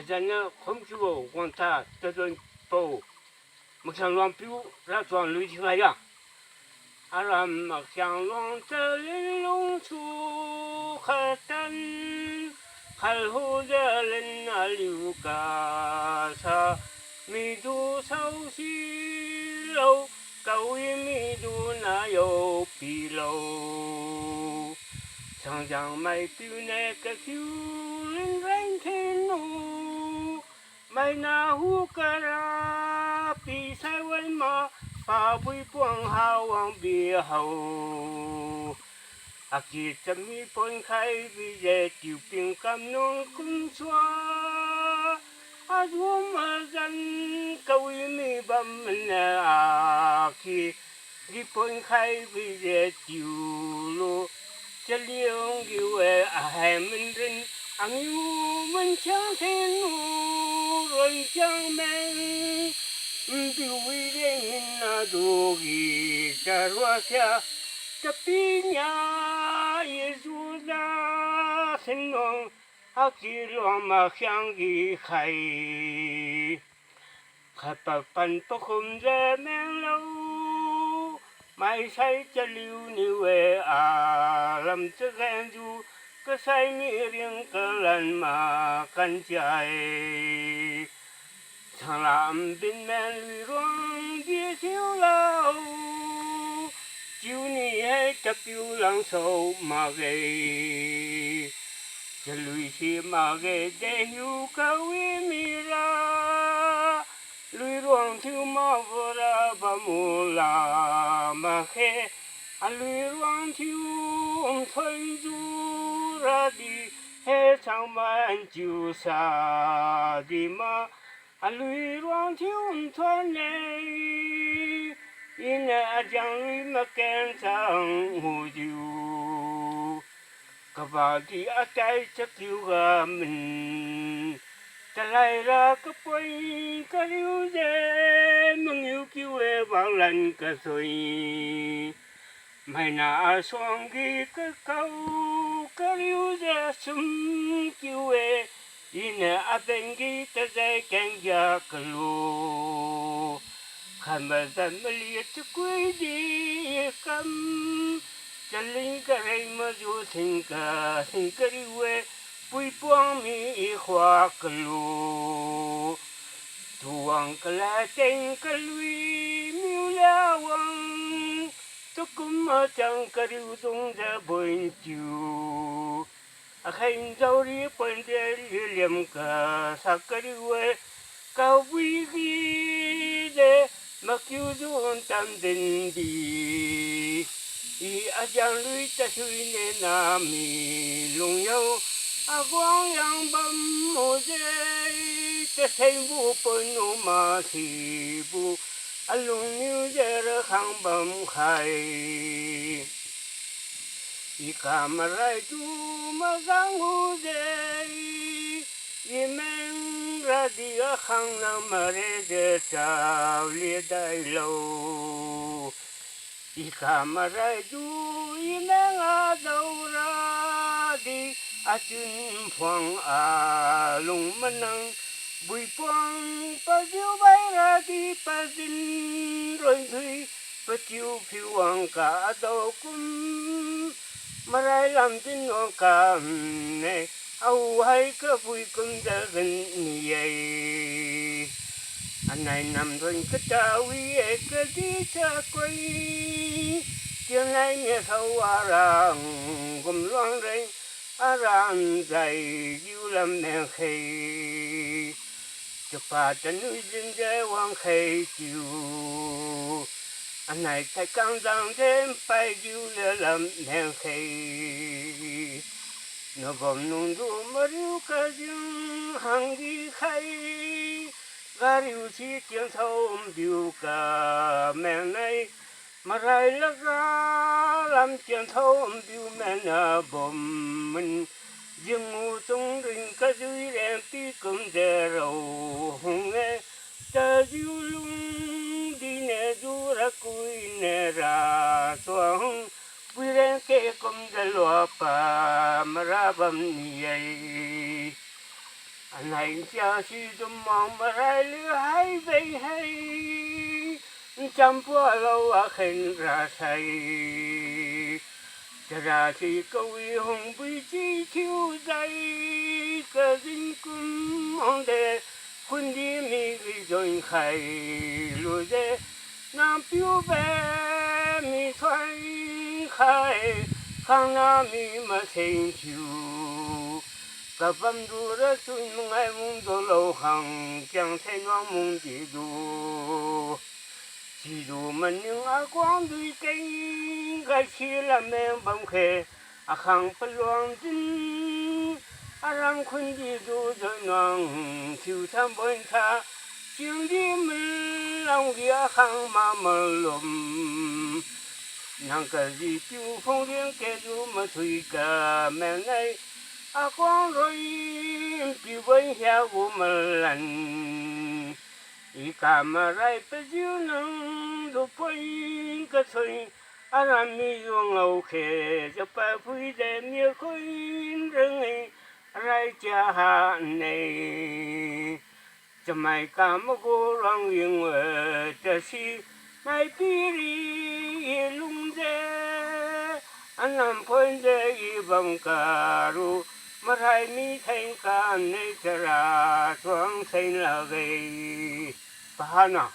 咱那空气哦，光它这种包，木像乱表，那装旅行来呀。阿拉木像乱这里龙出海丹，海后的人那流嘎啥，米都烧西楼，高一米都那有比楼。长江买表那个旧人人天路，买那胡个啦，比赛为嘛？把杯光好往别后，啊记得米本开比这丢兵甘农工作，啊我们人各位米把门啊去，日本开比这丢路。这两个爱们人，俺们向前路人向门，比为人那多个这罗下，这比呀也住那神龙，啊吉罗马向个海，海把板不空在门楼。mai sai cho lưu niu làm cho gan du cái sai mi riêng cái lần mà căn chạy thằng làm bên men lùi ruộng đi thiếu lâu chiều ni hay chấp yêu lăng sâu mà gây cho lùi xì mà gây để hiểu cao mi ra lùi ruộng thiếu mà vô ra và mù là mà khe lùi ruộng thiếu thôi du ra đi hết sang mà anh chịu xa đi mà lùi ruộng thiếu thôi này in chẳng lùi mà kén sang hồ diu cả bà đi ở đây chắc yêu gà mình ta lại ra cái bơi cái yêu dễ mong yêu kêu vào lần cái rồi mày nã xoang ghi cái câu cái yêu dễ sum kêu in ở bên ghi ta dễ kén gia cái lô khăn mà dân mà liệt cho quý đi cầm chân linh cái rây mà dù sinh cái yêu bùi buông mi hoa cờ lù tuang cờ la tên cờ lui miu la wang tôi cũng ở trong cờ riu tung ra bồi chiu à khen dâu đi bồi ra liềm cờ sa cờ riu cao quý ghi để mặc dù dung tâm tình đi y à giang lui ta suy nên nam mi lung yêu quang yang bầm mồ dây te thấy bu bồn nô ma thì bu lung niu dây ra khang bầm khai y cam rai tu ma giang hu dây y men ra đi khang nam re de sao lia dai lâu y cam rai tu y men a đâu ra đi chun phong lung menang bui phong pa diu bay ra đi pa din rồi thui pa chiu phiêu hoàng cả đâu cũng mà lại làm tin ngon cả này âu hay cái bui cũng đã gần vậy anh này nằm thôi cái cha quý cái đi cha quay tiếng này nghe sâu ra gồm loang đây ram dày yêu lâm men khay cho pa chân núi dinh dê hoàng khay chiu anh này thay căng răng thêm bay yêu lâm men khay nó gom nung du mà riu cả dương hàng đi khay gà riu chi tiếng thâu biểu cả men này mà lại là ra làm chuyện thâu biểu men bom mình dương ngủ trong rừng cá dưới đèn tí cầm đè rầu hùng nghe ta diu lung đi nè du ra cùi nè ra xoang quy đèn kê cầm đè loa pa mà ra bầm nhảy anh hãy cha si trong mong mà rai lửa hai về hay chăm bữa lâu à khen ra say ra thì câu y hồng bị chi chiếu dây cơ dinh cung ông đề quân đi mi ghi dồn khai lùi dê nam biểu bé mi thoái khai khang nam mi mà thành chiu cả băm đu ra xuân ngày mùng đô lâu hàng chẳng thấy nó mùng đi đu chỉ đủ mình những á quang đuôi cây gai chi làm em bông khề à khang phân loang tin à ram khun đi đu rồi noang chiu tham bơi tha chiu đi mình lòng kia khang mà mờ lùm nàng cái gì chiu phong điên kẻ du mà thui cả mẹ này à quang rồi chiu bơi theo của mà lần ý cảm mà rai bây giờ nâng đồ bơi cái thôi à làm mi dùng ngầu khề cho bà vui để miêu khơi rừng ấy rai cha hà này cho mày cảm cô lòng yên ở cho si mày đi lung dê anh làm phơi dê bằng cà ru mà rai mi thành cả này cho ra xuống thành là gầy Bahana